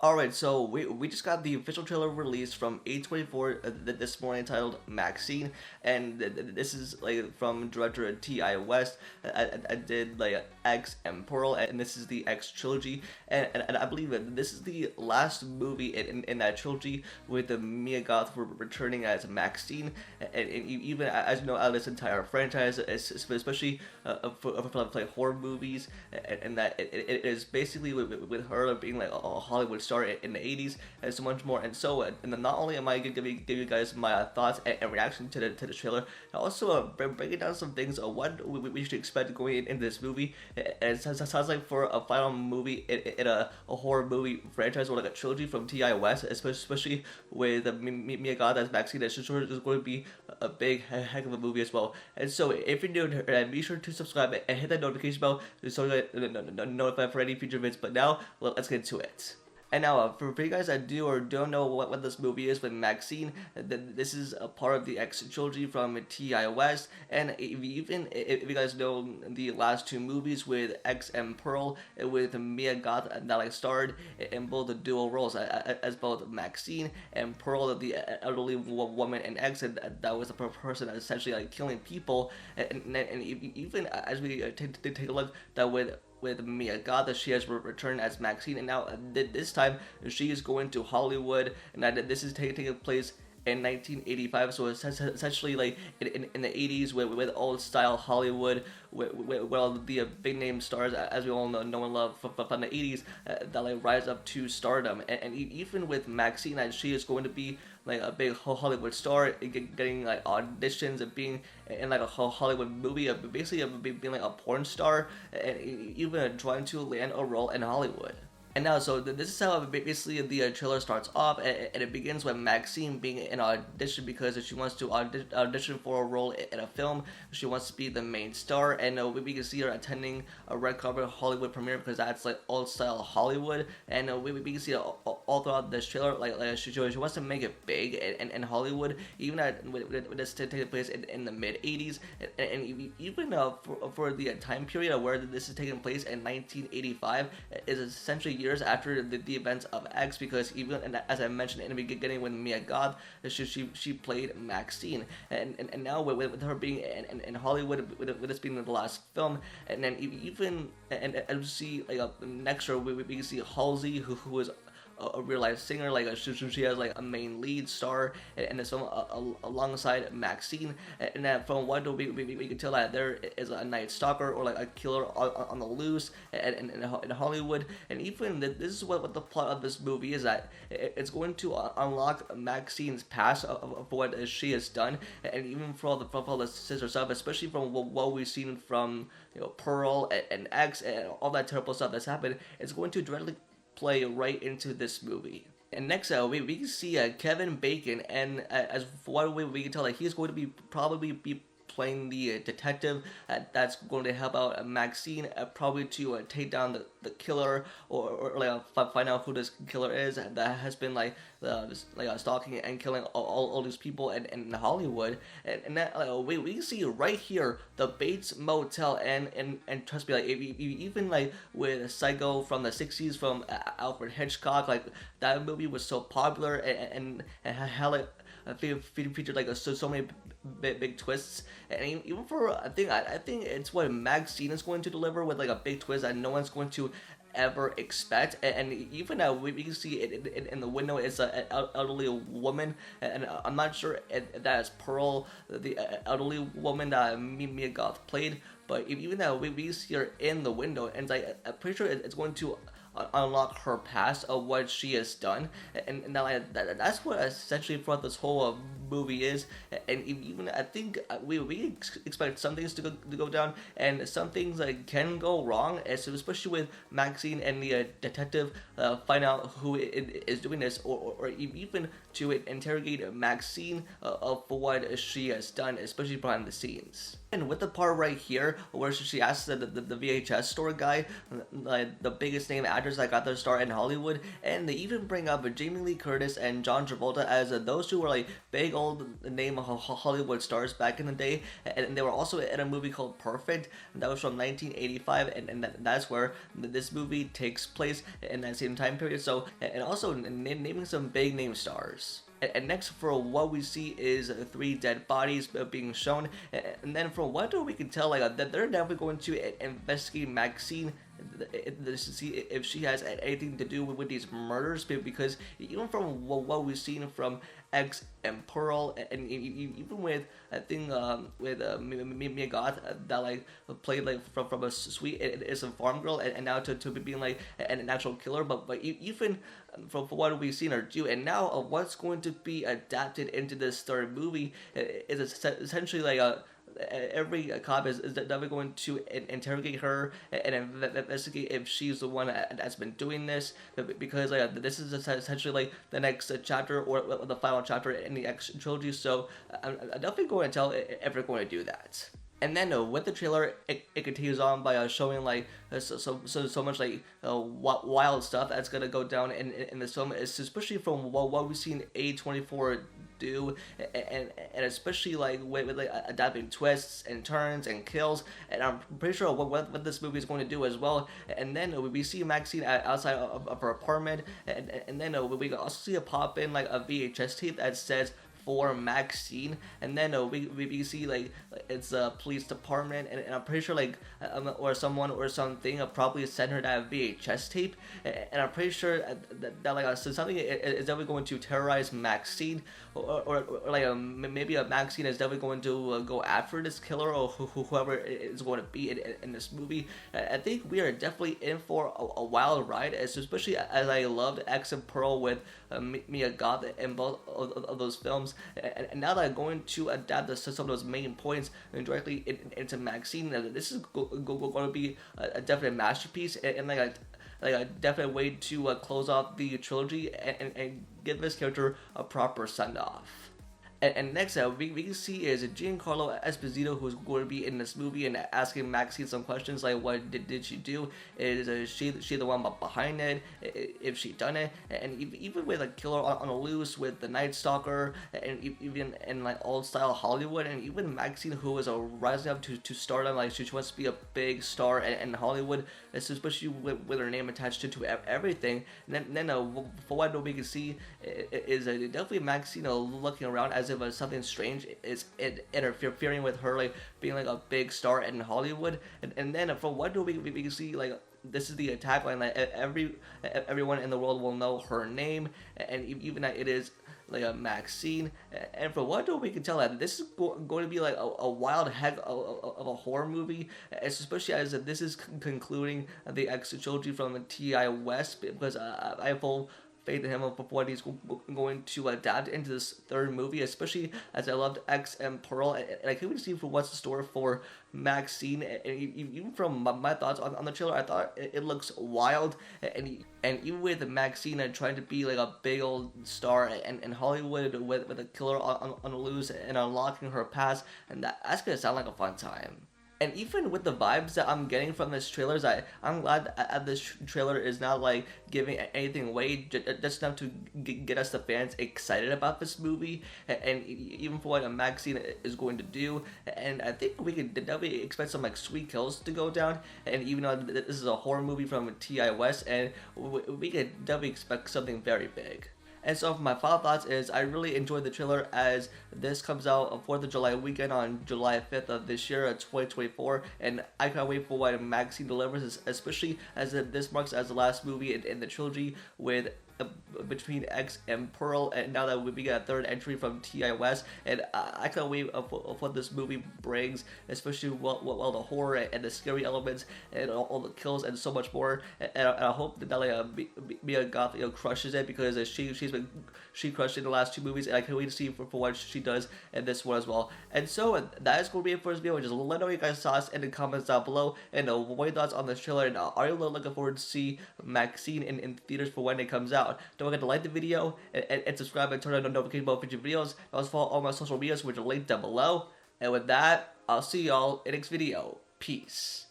Alright, so we just got the official trailer released from A24 this morning titled MaXXXine, and this is like from director T.I. West. I did like X and Pearl, and this is the X trilogy, and I believe that this is the last movie in that trilogy with the Mia Goth returning as MaXXXine, and even as you know, out of this entire franchise, especially for like horror movies, and that it is basically with her being like a Hollywood star in the 80s and so much more. And so and then not only am I gonna give you guys my thoughts and reaction to the trailer, I also breaking down some things of what we should expect going into this movie. And it sounds like for a final movie in a horror movie franchise or like a trilogy from T.I. West, especially with Mia Goth as MaXXXine, that's sure is going to be a big heck of a movie as well. And so if you're new here, be sure to subscribe and hit that notification bell so you get notified for any future vids. But now let's get into it. And now, for you guys that do or don't know what this movie is with MaXXXine, this is a part of the X trilogy from T.I. West, and even if you guys know the last two movies with X and Pearl, with Mia Goth that I starred in both the dual roles as both MaXXXine and Pearl, the elderly woman in X, and that was the person essentially like killing people, and even as we take a look that with Mia Goth, that she has returned as MaXXXine, and now this time she is going to Hollywood, and that this is taking place in 1985, so it's essentially like in the 80s with old style Hollywood, with all the big name stars, as we all know and love from the 80s, that like rise up to stardom. And even with MaXXXine, she is going to be like a big Hollywood star, getting like auditions and being in like a Hollywood movie, basically being like a porn star, and even trying to land a role in Hollywood. And now, so this is how basically the trailer starts off, and it begins with MaXXXine being in audition because she wants to audition for a role in a film. She wants to be the main star, and we can see her attending a red carpet Hollywood premiere because that's like old style Hollywood, and we can see it all throughout this trailer. Like she wants to make it big in Hollywood, even with this taking place in the mid 80s, and even for the time period where this is taking place in 1985 is essentially years after the events of X, because even, and as I mentioned in the beginning with Mia Goth, she played MaXXXine, and now with her being in Hollywood, with this being the last film, and then even and we see like next year we can see Halsey, who is a real life singer, like she has like a main lead star in this film alongside MaXXXine, and that from what we can tell that there is a night stalker or like a killer on the loose in Hollywood. And even this is what the plot of this movie is, that it's going to unlock MaXXXine's past of what she has done, and even for all the sister stuff, especially from what we've seen from Pearl and X and all that terrible stuff that's happened. It's going to directly play right into this movie. And next, we can see Kevin Bacon, and as for what we can tell, that he's going to be probably be playing the detective that's going to help out MaXXXine, probably to take down the killer, or like find out who this killer is that has been like stalking and killing all these people in Hollywood. And that we can see right here the Bates Motel, and trust me, like if even like with Psycho from the 60s from Alfred Hitchcock, like that movie was so popular and had like featured like so many big twists, and even for I think it's what MaXXXine is going to deliver, with like a big twist that no one's going to ever expect. And even we can see it in the window, it's an elderly woman, and I'm not sure if that is Pearl, the elderly woman that Mia Goth played, but even that we see her in the window, and like I'm pretty sure it's going to unlock her past of what she has done, and that's what essentially what this whole movie is. And even I think we expect some things to go down, and some things can go wrong, especially with MaXXXine and the detective find out who is doing this, or even to interrogate MaXXXine for what she has done, especially behind the scenes. And with the part right here where she asks the VHS store guy, like the biggest name actors that got their start in Hollywood, and they even bring up Jamie Lee Curtis and John Travolta as those two were like big old name Hollywood stars back in the day, and they were also in a movie called Perfect, that was from 1985, and that's where this movie takes place in that same time period. So, and also naming some big name stars. And next, for what we see is three dead bodies being shown, and then from what we can tell, like that they're definitely going to investigate MaXXXine to see if she has anything to do with these murders, because even from what we've seen from X and Pearl, and even with I think with Mia Goth that like played like from a sweet innocent farm girl, and now to being like an actual killer, but even from what we've seen her do, and now what's going to be adapted into this third movie is essentially like a every cop is definitely going to interrogate her and investigate if she's the one that's been doing this, because like this is essentially like the next chapter or the final chapter in the X trilogy. So I'm definitely going to tell if they're going to do that. And then with the trailer, it continues on by showing like so much like wild stuff that's gonna go down in this film, especially from what we've seen A24 do, and especially like with like adapting twists and turns and kills, and I'm pretty sure what this movie is going to do as well. And then we see MaXXXine outside of her apartment, and then we also see a pop in like a VHS tape that says for MaXXXine, and then we see like it's a police department, and I'm pretty sure like or someone or something probably sent her that VHS tape, and I'm pretty sure that like so something is definitely going to terrorize MaXXXine, or like maybe a MaXXXine is definitely going to go after this killer or whoever is going to be in this movie. I think we are definitely in for a wild ride, especially as I loved X and Pearl with Mia Goth in both of those films. And now that I'm going to adapt some of those main points directly into MaXXXine, this is going to be a definite masterpiece, and like a definite way to close off the trilogy and give this character a proper send-off. And next we can see is Giancarlo Esposito, who's going to be in this movie and asking MaXXXine some questions like what did she do? Is she the one behind it? If she done it? And even with a killer on the loose with the Night Stalker, and even in like old style Hollywood, and even MaXXXine, who is rising up to stardom, like she wants to be a big star in Hollywood, especially with her name attached to everything. And then for what we can see is definitely MaXXXine looking around as if something strange is interfering with her like being like a big star in Hollywood, and then from what we can see, like this is the tagline, like everyone in the world will know her name, and even that it is like a MaXXXine. And from what we can tell, that this is going to be like a wild heck of a horror movie, especially as this is concluding the X trilogy from T.I. West, because I have full faith in him of what he's going to adapt into this third movie, especially as I loved X and Pearl, and I can't wait to see for what's in store for MaXXXine. And even from my thoughts on the trailer, I thought it looks wild, and even with MaXXXine trying to be like a big old star in Hollywood with a killer on the loose and unlocking her past, and that's gonna sound like a fun time. And even with the vibes that I'm getting from this trailer, I'm glad that this trailer is not like giving anything away, just enough to get us the fans excited about this movie, and even for what MaXXXine is going to do. And I think we could definitely expect some like sweet kills to go down, and even though this is a horror movie from T.I. West, and we could definitely expect something very big. And so for my final thoughts is I really enjoyed the trailer, as this comes out on 4th of July weekend on July 5th of this year, 2024, and I can't wait for what MaXXXine delivers, especially as this marks as the last movie in the trilogy with between X and Pearl, and now that we get a third entry from T.I. West, and I can't wait of what this movie brings, especially well the horror and the scary elements and all the kills and so much more. And I hope that Mia Goth crushes it, because she crushed it in the last two movies, and I can't wait to see for what she does in this one as well. And so that is going to be it for this video. Just let me know what you guys thoughts in the comments down below, and what your thoughts on this trailer, and are you looking forward to see MaXXXine in theaters for when it comes out? Don't forget to like the video and subscribe and turn on the notification bell for future videos. Also follow all my social medias, which are linked down below. And with that, I'll see y'all in next video. Peace.